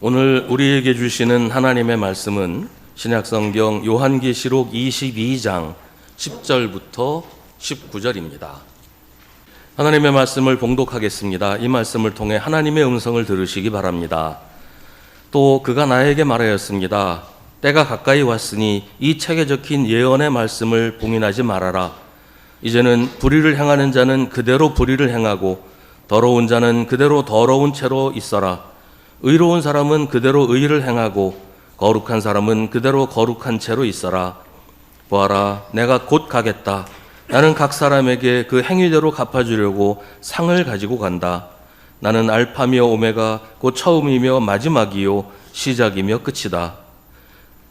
오늘 우리에게 주시는 하나님의 말씀은 신약성경 요한계시록 22장 10절부터 19절입니다. 하나님의 말씀을 봉독하겠습니다. 이 말씀을 통해 하나님의 음성을 들으시기 바랍니다. 또 그가 나에게 말하였습니다. 때가 가까이 왔으니 이 책에 적힌 예언의 말씀을 봉인하지 말아라. 이제는 불의를 행하는 자는 그대로 불의를 행하고 더러운 자는 그대로 더러운 채로 있어라. 의로운 사람은 그대로 의를 행하고 거룩한 사람은 그대로 거룩한 채로 있어라. 보아라, 내가 곧 가겠다. 나는 각 사람에게 그 행위대로 갚아주려고 상을 가지고 간다. 나는 알파며 오메가 곧 처음이며 마지막이요 시작이며 끝이다.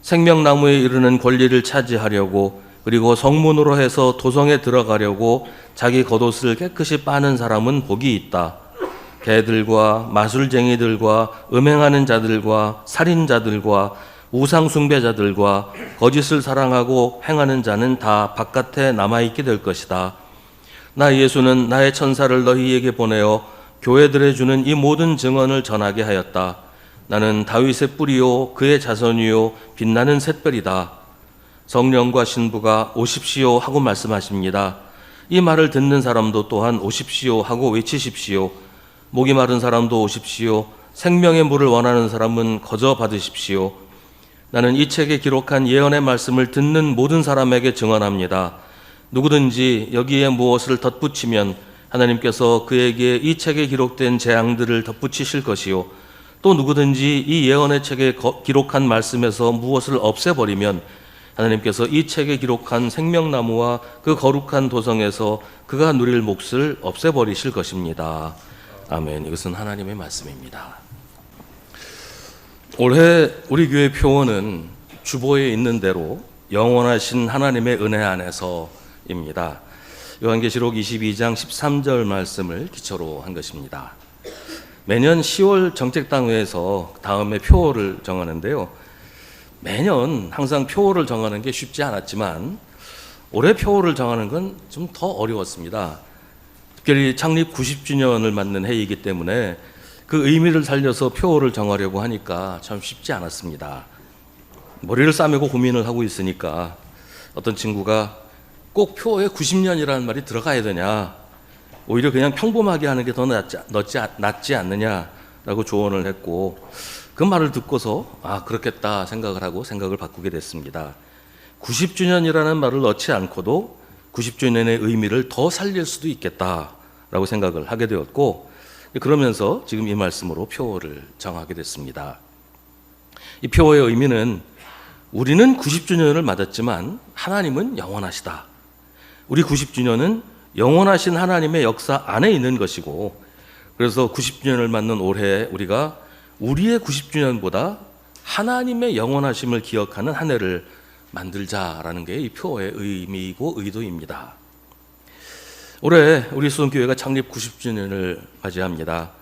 생명나무에 이르는 권리를 차지하려고 그리고 성문으로 해서 도성에 들어가려고 자기 겉옷을 깨끗이 빠는 사람은 복이 있다. 개들과 마술쟁이들과 음행하는 자들과 살인자들과 우상숭배자들과 거짓을 사랑하고 행하는 자는 다 바깥에 남아있게 될 것이다. 나 예수는 나의 천사를 너희에게 보내어 교회들에 주는 이 모든 증언을 전하게 하였다. 나는 다윗의 뿌리요 그의 자손이요 빛나는 샛별이다. 성령과 신부가 오십시오 하고 말씀하십니다. 이 말을 듣는 사람도 또한 오십시오 하고 외치십시오. 목이 마른 사람도 오십시오. 생명의 물을 원하는 사람은 거저 받으십시오. 나는 이 책에 기록한 예언의 말씀을 듣는 모든 사람에게 증언합니다. 누구든지 여기에 무엇을 덧붙이면 하나님께서 그에게 이 책에 기록된 재앙들을 덧붙이실 것이요. 또 누구든지 이 예언의 책에 기록한 말씀에서 무엇을 없애버리면 하나님께서 이 책에 기록한 생명나무와 그 거룩한 도성에서 그가 누릴 몫을 없애버리실 것입니다. 아멘. 이것은 하나님의 말씀입니다. 올해 우리 교회 표어는 주보에 있는 대로 영원하신 하나님의 은혜 안에서입니다. 요한계시록 22장 13절 말씀을 기초로 한 것입니다. 매년 10월 정책당회에서 다음에 표어를 정하는데요. 매년 항상 표어를 정하는 게 쉽지 않았지만 올해 표어를 정하는 건 좀 더 어려웠습니다. 특별히 창립 90주년을 맞는 해이기 때문에 그 의미를 살려서 표어를 정하려고 하니까 참 쉽지 않았습니다. 머리를 싸매고 고민을 하고 있으니까 어떤 친구가 꼭 표어에 90년이라는 말이 들어가야 되냐, 오히려 그냥 평범하게 하는 게 더 낫지 않느냐라고 조언을 했고, 그 말을 듣고서 그렇겠다 생각을 하고 생각을 바꾸게 됐습니다. 90주년이라는 말을 넣지 않고도 90주년의 의미를 더 살릴 수도 있겠다라고 생각을 하게 되었고, 그러면서 지금 이 말씀으로 표어를 정하게 됐습니다. 이 표어의 의미는 우리는 90주년을 맞았지만 하나님은 영원하시다. 우리 90주년은 영원하신 하나님의 역사 안에 있는 것이고, 그래서 90주년을 맞는 올해 우리가 우리의 90주년보다 하나님의 영원하심을 기억하는 한 해를 만들자라는 게 이 표어의 의미이고 의도입니다. 올해 우리 수원교회가 창립 90주년을 맞이합니다.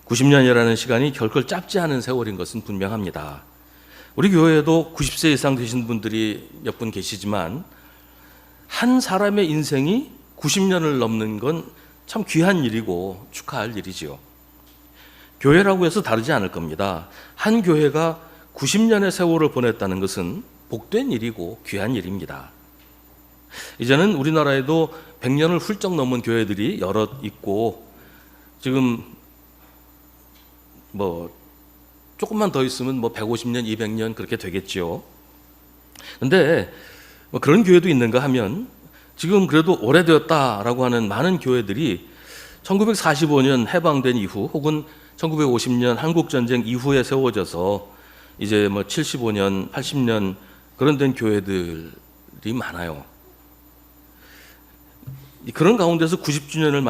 90년이라는 시간이 결코 짧지 않은 세월인 것은 분명합니다. 우리 교회에도 90세 이상 되신 분들이 몇 분 계시지만 한 사람의 인생이 90년을 넘는 건 참 귀한 일이고 축하할 일이지요. 교회라고 해서 다르지 않을 겁니다. 한 교회가 90년의 세월을 보냈다는 것은 복된 일이고 귀한 일입니다. 이제는 우리나라에도 100년을 훌쩍 넘은 교회들이 여럿 있고, 지금 조금만 더 있으면 150년, 200년 그렇게 되겠죠. 근데 그런 교회도 있는가 하면 지금 그래도 오래되었다라고 하는 많은 교회들이 1945년 해방된 이후 혹은 1950년 한국전쟁 이후에 세워져서 이제 75년, 80년 그런 된 교회들이 많아요. 그런 가운데서 90주년을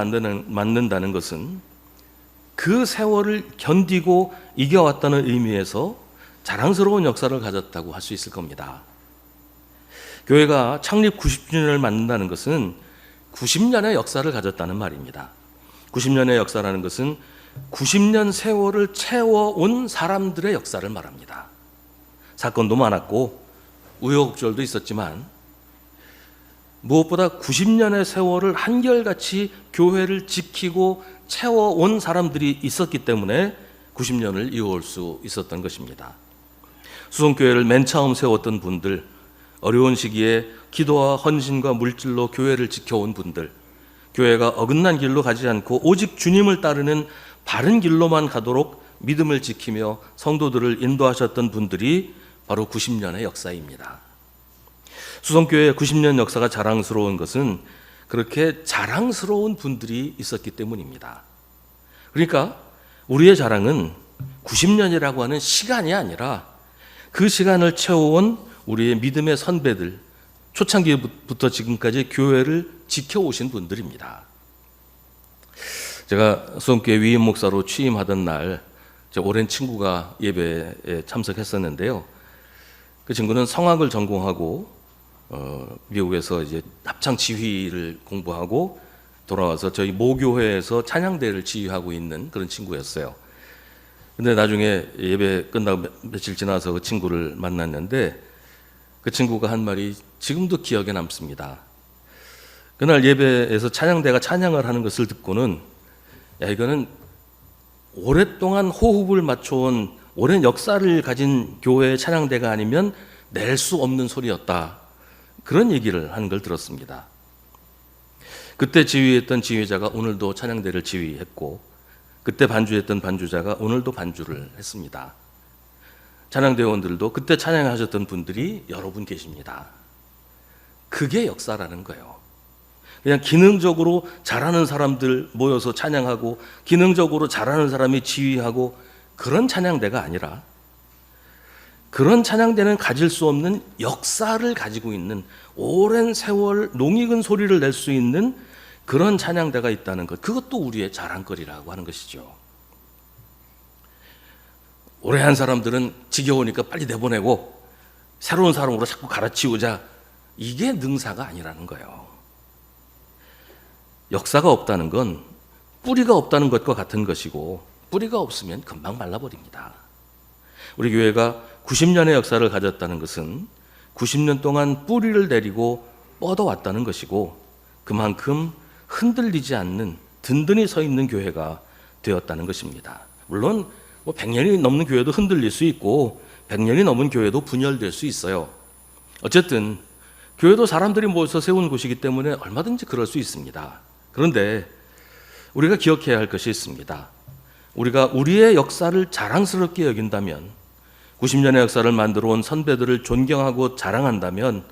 만든다는 것은 그 세월을 견디고 이겨왔다는 의미에서 자랑스러운 역사를 가졌다고 할 수 있을 겁니다. 교회가 창립 90주년을 만든다는 것은 90년의 역사를 가졌다는 말입니다. 90년의 역사라는 것은 90년 세월을 채워온 사람들의 역사를 말합니다. 사건도 많았고 우여곡절도 있었지만 무엇보다 90년의 세월을 한결같이 교회를 지키고 채워온 사람들이 있었기 때문에 90년을 이어올 수 있었던 것입니다. 수성교회를 맨 처음 세웠던 분들, 어려운 시기에 기도와 헌신과 물질로 교회를 지켜온 분들, 교회가 어긋난 길로 가지 않고 오직 주님을 따르는 바른 길로만 가도록 믿음을 지키며 성도들을 인도하셨던 분들이 바로 90년의 역사입니다. 수성교회의 90년 역사가 자랑스러운 것은 그렇게 자랑스러운 분들이 있었기 때문입니다. 그러니까 우리의 자랑은 90년이라고 하는 시간이 아니라 그 시간을 채워온 우리의 믿음의 선배들, 초창기부터 지금까지 교회를 지켜오신 분들입니다. 제가 수성교회 위임 목사로 취임하던 날, 제 오랜 친구가 예배에 참석했었는데요. 그 친구는 성악을 전공하고 미국에서 이제 합창 지휘를 공부하고 돌아와서 저희 모교회에서 찬양대를 지휘하고 있는 그런 친구였어요. 근데 나중에 예배 끝나고 며칠 지나서 그 친구를 만났는데 그 친구가 한 말이 지금도 기억에 남습니다. 그날 예배에서 찬양대가 찬양을 하는 것을 듣고는 야, 이거는 오랫동안 호흡을 맞춰온 오랜 역사를 가진 교회의 찬양대가 아니면 낼 수 없는 소리였다. 그런 얘기를 하는 걸 들었습니다. 그때 지휘했던 지휘자가 오늘도 찬양대를 지휘했고 그때 반주했던 반주자가 오늘도 반주를 했습니다. 찬양대원들도 그때 찬양하셨던 분들이 여러분 계십니다. 그게 역사라는 거예요. 그냥 기능적으로 잘하는 사람들 모여서 찬양하고 기능적으로 잘하는 사람이 지휘하고 그런 찬양대가 아니라 그런 찬양대는 가질 수 없는 역사를 가지고 있는 오랜 세월 농익은 소리를 낼 수 있는 그런 찬양대가 있다는 것, 그것도 우리의 자랑거리라고 하는 것이죠. 오래 한 사람들은 지겨우니까 빨리 내보내고 새로운 사람으로 자꾸 갈아치우자, 이게 능사가 아니라는 거예요. 역사가 없다는 건 뿌리가 없다는 것과 같은 것이고 뿌리가 없으면 금방 말라버립니다. 우리 교회가 90년의 역사를 가졌다는 것은 90년 동안 뿌리를 내리고 뻗어왔다는 것이고 그만큼 흔들리지 않는 든든히 서 있는 교회가 되었다는 것입니다. 물론 100년이 넘는 교회도 흔들릴 수 있고 100년이 넘은 교회도 분열될 수 있어요. 어쨌든 교회도 사람들이 모여서 세운 곳이기 때문에 얼마든지 그럴 수 있습니다. 그런데 우리가 기억해야 할 것이 있습니다. 우리가 우리의 역사를 자랑스럽게 여긴다면 90년의 역사를 만들어 온 선배들을 존경하고 자랑한다면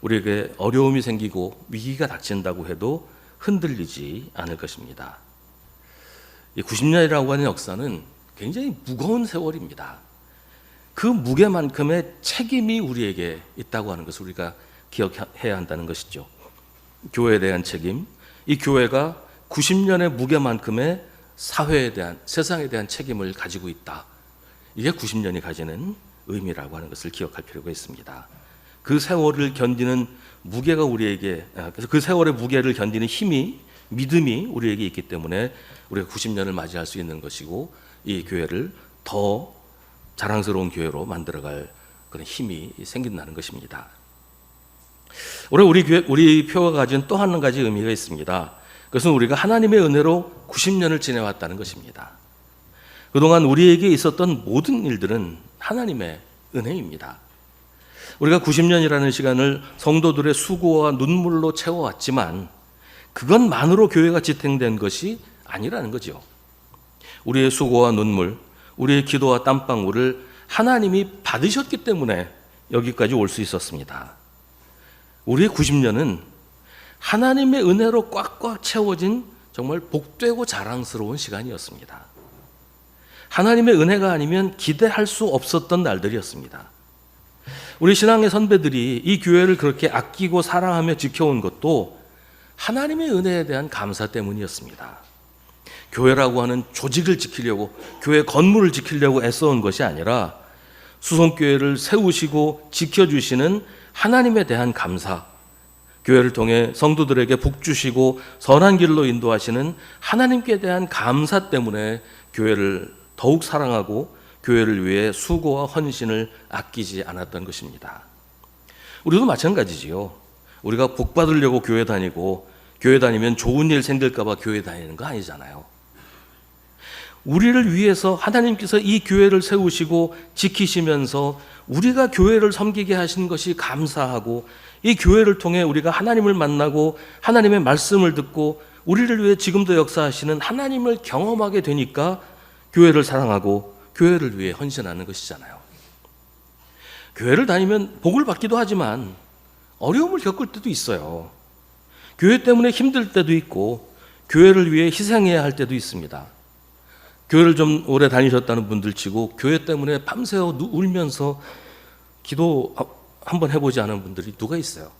우리에게 어려움이 생기고 위기가 닥친다고 해도 흔들리지 않을 것입니다. 이 90년이라고 하는 역사는 굉장히 무거운 세월입니다. 그 무게만큼의 책임이 우리에게 있다고 하는 것을 우리가 기억해야 한다는 것이죠. 교회에 대한 책임, 이 교회가 90년의 무게만큼의 사회에 대한, 세상에 대한 책임을 가지고 있다. 이게 90년이 가지는 의미라고 하는 것을 기억할 필요가 있습니다. 그 세월을 견디는 무게가 우리에게, 그 세월의 무게를 견디는 힘이, 믿음이 우리에게 있기 때문에 우리가 90년을 맞이할 수 있는 것이고 이 교회를 더 자랑스러운 교회로 만들어갈 그런 힘이 생긴다는 것입니다. 올해 우리 표가 가진 또 한 가지 의미가 있습니다. 그것은 우리가 하나님의 은혜로 90년을 지내왔다는 것입니다. 그동안 우리에게 있었던 모든 일들은 하나님의 은혜입니다. 우리가 90년이라는 시간을 성도들의 수고와 눈물로 채워왔지만 그것만으로 교회가 지탱된 것이 아니라는 거죠. 우리의 수고와 눈물, 우리의 기도와 땀방울을 하나님이 받으셨기 때문에 여기까지 올 수 있었습니다. 우리의 90년은 하나님의 은혜로 꽉꽉 채워진 정말 복되고 자랑스러운 시간이었습니다. 하나님의 은혜가 아니면 기대할 수 없었던 날들이었습니다. 우리 신앙의 선배들이 이 교회를 그렇게 아끼고 사랑하며 지켜온 것도 하나님의 은혜에 대한 감사 때문이었습니다. 교회라고 하는 조직을 지키려고, 교회 건물을 지키려고 애써온 것이 아니라 수성교회를 세우시고 지켜주시는 하나님에 대한 감사, 교회를 통해 성도들에게 복 주시고 선한 길로 인도하시는 하나님께 대한 감사 때문에 교회를 더욱 사랑하고 교회를 위해 수고와 헌신을 아끼지 않았던 것입니다. 우리도 마찬가지지요. 우리가 복 받으려고 교회 다니고 교회 다니면 좋은 일 생길까 봐 교회 다니는 거 아니잖아요. 우리를 위해서 하나님께서 이 교회를 세우시고 지키시면서 우리가 교회를 섬기게 하신 것이 감사하고, 이 교회를 통해 우리가 하나님을 만나고 하나님의 말씀을 듣고 우리를 위해 지금도 역사하시는 하나님을 경험하게 되니까 교회를 사랑하고 교회를 위해 헌신하는 것이잖아요. 교회를 다니면 복을 받기도 하지만 어려움을 겪을 때도 있어요. 교회 때문에 힘들 때도 있고 교회를 위해 희생해야 할 때도 있습니다. 교회를 좀 오래 다니셨다는 분들 치고 교회 때문에 밤새워 울면서 기도 한번 해보지 않은 분들이 누가 있어요?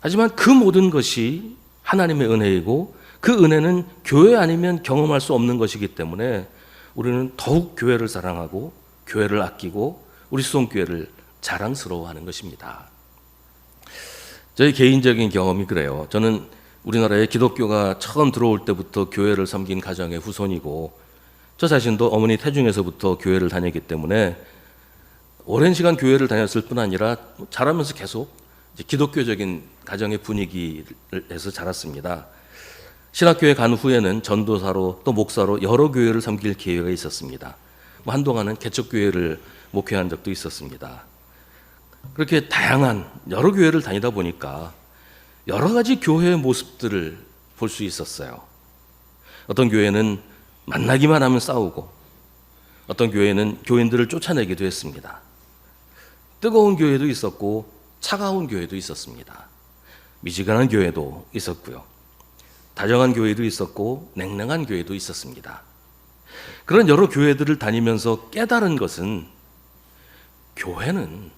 하지만 그 모든 것이 하나님의 은혜이고 그 은혜는 교회 아니면 경험할 수 없는 것이기 때문에 우리는 더욱 교회를 사랑하고 교회를 아끼고 우리 수송교회를 자랑스러워하는 것입니다. 저희 개인적인 경험이 그래요. 저는 우리나라에 기독교가 처음 들어올 때부터 교회를 섬긴 가정의 후손이고, 저 자신도 어머니 태중에서부터 교회를 다녔기 때문에 오랜 시간 교회를 다녔을 뿐 아니라 자라면서 계속 기독교적인 가정의 분위기에서 자랐습니다. 신학교에 간 후에는 전도사로 또 목사로 여러 교회를 섬길 기회가 있었습니다. 한동안은 개척교회를 목회한 적도 있었습니다. 그렇게 다양한 여러 교회를 다니다 보니까 여러 가지 교회의 모습들을 볼 수 있었어요. 어떤 교회는 만나기만 하면 싸우고, 어떤 교회는 교인들을 쫓아내기도 했습니다. 뜨거운 교회도 있었고 차가운 교회도 있었습니다. 미지근한 교회도 있었고요. 다정한 교회도 있었고 냉랭한 교회도 있었습니다. 그런 여러 교회들을 다니면서 깨달은 것은 교회는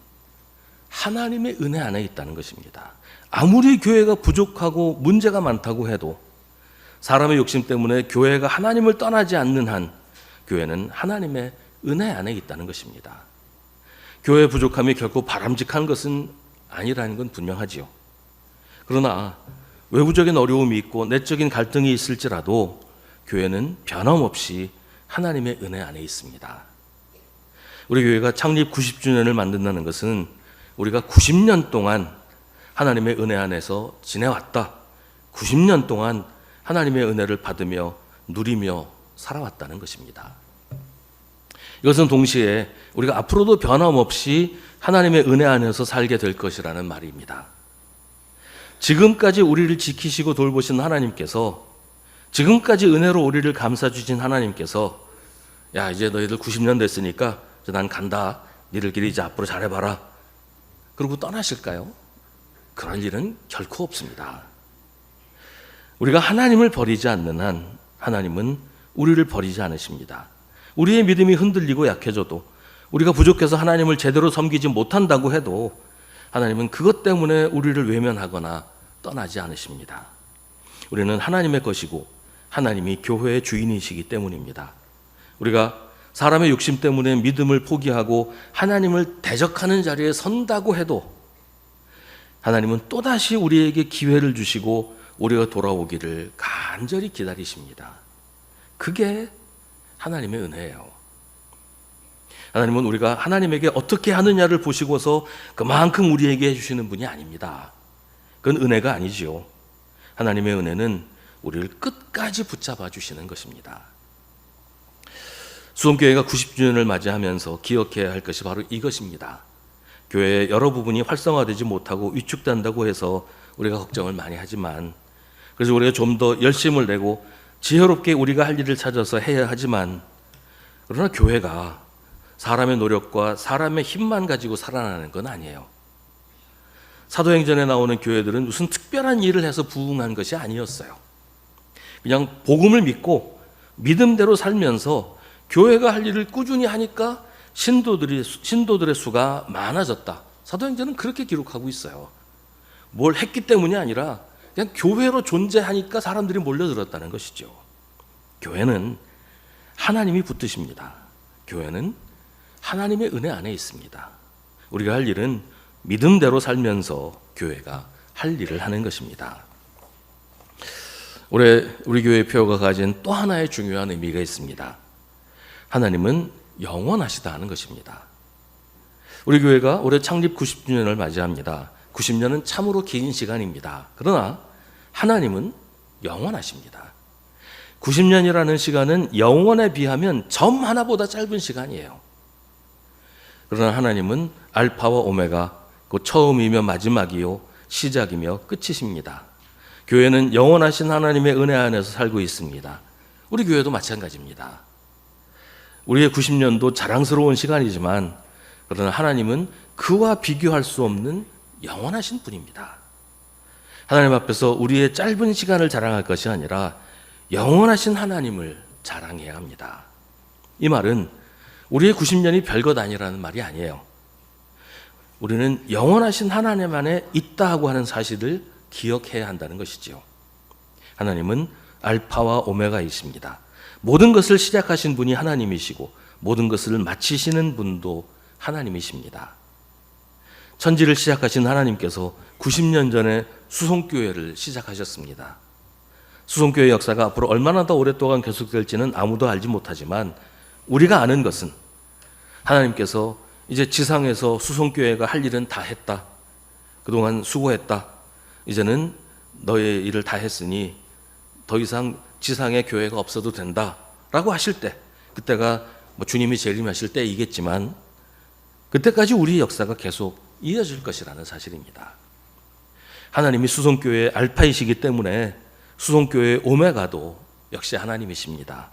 하나님의 은혜 안에 있다는 것입니다. 아무리 교회가 부족하고 문제가 많다고 해도 사람의 욕심 때문에 교회가 하나님을 떠나지 않는 한 교회는 하나님의 은혜 안에 있다는 것입니다. 교회의 부족함이 결코 바람직한 것은 아니라는 건 분명하지요. 그러나 외부적인 어려움이 있고 내적인 갈등이 있을지라도 교회는 변함없이 하나님의 은혜 안에 있습니다. 우리 교회가 창립 90주년을 만든다는 것은 우리가 90년 동안 하나님의 은혜 안에서 지내왔다, 90년 동안 하나님의 은혜를 받으며 누리며 살아왔다는 것입니다. 이것은 동시에 우리가 앞으로도 변함없이 하나님의 은혜 안에서 살게 될 것이라는 말입니다. 지금까지 우리를 지키시고 돌보신 하나님께서, 지금까지 은혜로 우리를 감싸주신 하나님께서, 야 이제 너희들 90년 됐으니까 이제 난 간다, 니들끼리 이제 앞으로 잘해봐라, 그러고 떠나실까요? 그럴 일은 결코 없습니다. 우리가 하나님을 버리지 않는 한 하나님은 우리를 버리지 않으십니다. 우리의 믿음이 흔들리고 약해져도, 우리가 부족해서 하나님을 제대로 섬기지 못한다고 해도 하나님은 그것 때문에 우리를 외면하거나 떠나지 않으십니다. 우리는 하나님의 것이고 하나님이 교회의 주인이시기 때문입니다. 우리가 사람의 욕심 때문에 믿음을 포기하고 하나님을 대적하는 자리에 선다고 해도 하나님은 또다시 우리에게 기회를 주시고 우리가 돌아오기를 간절히 기다리십니다. 그게 하나님의 은혜예요. 하나님은 우리가 하나님에게 어떻게 하느냐를 보시고서 그만큼 우리에게 해주시는 분이 아닙니다. 그건 은혜가 아니지요. 하나님의 은혜는 우리를 끝까지 붙잡아 주시는 것입니다. 수원교회가 90주년을 맞이하면서 기억해야 할 것이 바로 이것입니다. 교회의 여러 부분이 활성화되지 못하고 위축된다고 해서 우리가 걱정을 많이 하지만, 그래서 우리가 좀 더 열심을 내고 지혜롭게 우리가 할 일을 찾아서 해야 하지만, 그러나 교회가 사람의 노력과 사람의 힘만 가지고 살아나는 건 아니에요. 사도행전에 나오는 교회들은 무슨 특별한 일을 해서 부흥한 것이 아니었어요. 그냥 복음을 믿고 믿음대로 살면서 교회가 할 일을 꾸준히 하니까 신도들의 수가 많아졌다. 사도행전은 그렇게 기록하고 있어요. 뭘 했기 때문이 아니라 그냥 교회로 존재하니까 사람들이 몰려들었다는 것이죠. 교회는 하나님이 붙드십니다. 교회는 하나님의 은혜 안에 있습니다. 우리가 할 일은 믿음대로 살면서 교회가 할 일을 하는 것입니다. 올해 우리 교회 표어가 가진 또 하나의 중요한 의미가 있습니다. 하나님은 영원하시다 하는 것입니다. 우리 교회가 올해 창립 90주년을 맞이합니다. 90년은 참으로 긴 시간입니다. 그러나 하나님은 영원하십니다. 90년이라는 시간은 영원에 비하면 점 하나보다 짧은 시간이에요. 그러나 하나님은 알파와 오메가, 그 처음이며 마지막이요 시작이며 끝이십니다. 교회는 영원하신 하나님의 은혜 안에서 살고 있습니다. 우리 교회도 마찬가지입니다. 우리의 90년도 자랑스러운 시간이지만 그러나 하나님은 그와 비교할 수 없는 영원하신 분입니다. 하나님 앞에서 우리의 짧은 시간을 자랑할 것이 아니라 영원하신 하나님을 자랑해야 합니다. 이 말은 우리의 90년이 별것 아니라는 말이 아니에요. 우리는 영원하신 하나님 안에 있다 하고 하는 사실을 기억해야 한다는 것이지요. 하나님은 알파와 오메가이십니다. 모든 것을 시작하신 분이 하나님이시고 모든 것을 마치시는 분도 하나님이십니다. 천지를 시작하신 하나님께서 90년 전에 수송교회를 시작하셨습니다. 수송교회 역사가 앞으로 얼마나 더 오랫동안 계속될지는 아무도 알지 못하지만 우리가 아는 것은 하나님께서 이제 지상에서 수송교회가 할 일은 다 했다. 그동안 수고했다. 이제는 너의 일을 다 했으니 더 이상 지상의 교회가 없어도 된다 라고 하실 때, 그때가 주님이 재림하실 때이겠지만 그때까지 우리 역사가 계속 이어질 것이라는 사실입니다. 하나님이 수송교회의 알파이시기 때문에 수송교회의 오메가도 역시 하나님이십니다.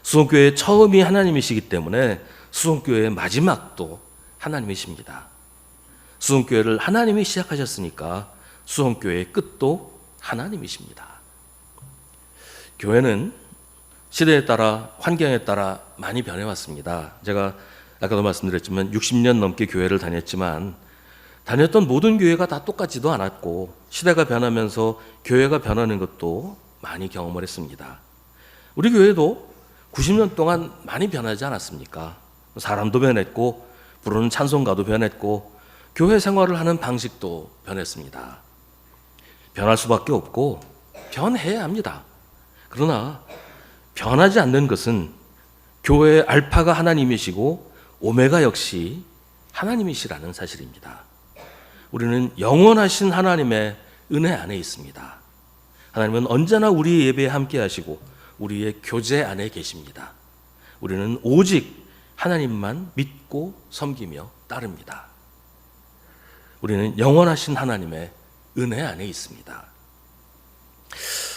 수송교회의 처음이 하나님이시기 때문에 수송교회의 마지막도 하나님이십니다. 수송교회를 하나님이 시작하셨으니까 수송교회의 끝도 하나님이십니다. 교회는 시대에 따라 환경에 따라 많이 변해왔습니다. 제가 아까도 말씀드렸지만 60년 넘게 교회를 다녔지만 다녔던 모든 교회가 다 똑같지도 않았고 시대가 변하면서 교회가 변하는 것도 많이 경험을 했습니다. 우리 교회도 90년 동안 많이 변하지 않았습니까? 사람도 변했고 부르는 찬송가도 변했고 교회 생활을 하는 방식도 변했습니다. 변할 수밖에 없고 변해야 합니다. 그러나 변하지 않는 것은 교회의 알파가 하나님이시고 오메가 역시 하나님이시라는 사실입니다. 우리는 영원하신 하나님의 은혜 안에 있습니다. 하나님은 언제나 우리 예배에 함께 하시고 우리의 교제 안에 계십니다. 우리는 오직 하나님만 믿고 섬기며 따릅니다. 우리는 영원하신 하나님의 은혜 안에 있습니다.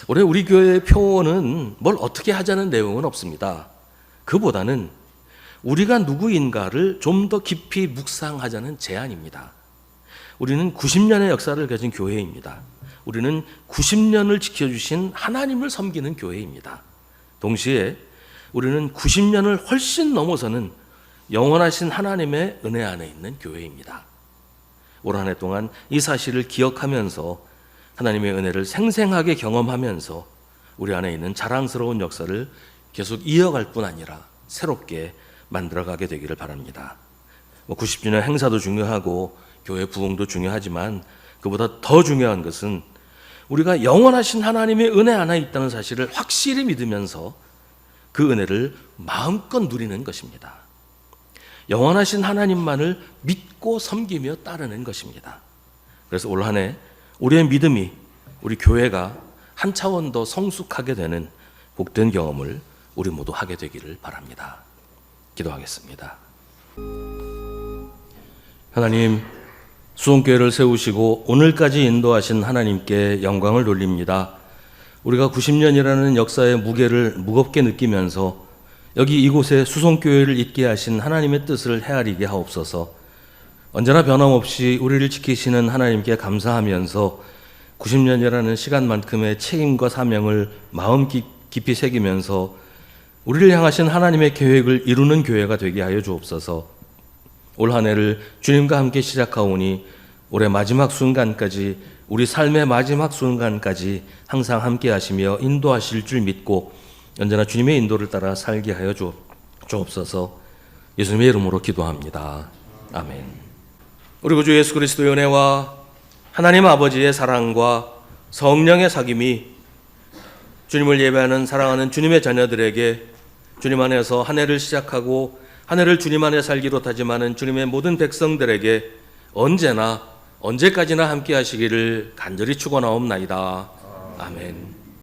올해 우리 교회의 표어는 뭘 어떻게 하자는 내용은 없습니다. 그보다는 우리가 누구인가를 좀 더 깊이 묵상하자는 제안입니다. 우리는 90년의 역사를 가진 교회입니다. 우리는 90년을 지켜주신 하나님을 섬기는 교회입니다. 동시에 우리는 90년을 훨씬 넘어서는 영원하신 하나님의 은혜 안에 있는 교회입니다. 올 한 해 동안 이 사실을 기억하면서 하나님의 은혜를 생생하게 경험하면서 우리 안에 있는 자랑스러운 역사를 계속 이어갈 뿐 아니라 새롭게 만들어가게 되기를 바랍니다. 90주년 행사도 중요하고 교회 부흥도 중요하지만 그보다 더 중요한 것은 우리가 영원하신 하나님의 은혜 안에 있다는 사실을 확실히 믿으면서 그 은혜를 마음껏 누리는 것입니다. 영원하신 하나님만을 믿고 섬기며 따르는 것입니다. 그래서 올 한 해 우리의 믿음이 우리 교회가 한 차원 더 성숙하게 되는 복된 경험을 우리 모두 하게 되기를 바랍니다. 기도하겠습니다. 하나님, 수송교회를 세우시고 오늘까지 인도하신 하나님께 영광을 돌립니다. 우리가 90년이라는 역사의 무게를 무겁게 느끼면서 여기 이곳에 수송교회를 있게 하신 하나님의 뜻을 헤아리게 하옵소서. 언제나 변함없이 우리를 지키시는 하나님께 감사하면서 90년이라는 시간만큼의 책임과 사명을 마음 깊이 새기면서 우리를 향하신 하나님의 계획을 이루는 교회가 되게 하여 주옵소서. 올 한 해를 주님과 함께 시작하오니 올해 마지막 순간까지, 우리 삶의 마지막 순간까지 항상 함께 하시며 인도하실 줄 믿고 언제나 주님의 인도를 따라 살게 하여 주옵소서. 예수님의 이름으로 기도합니다. 아멘. 우리 구주 예수 그리스도의 은혜와 하나님 아버지의 사랑과 성령의 사귐이 주님을 예배하는 사랑하는 주님의 자녀들에게 주님 안에서 한 해를 시작하고 한 해를 주님 안에 살기로 다짐하는 주님의 모든 백성들에게 언제나 언제까지나 함께 하시기를 간절히 축원하옵나이다. 아멘.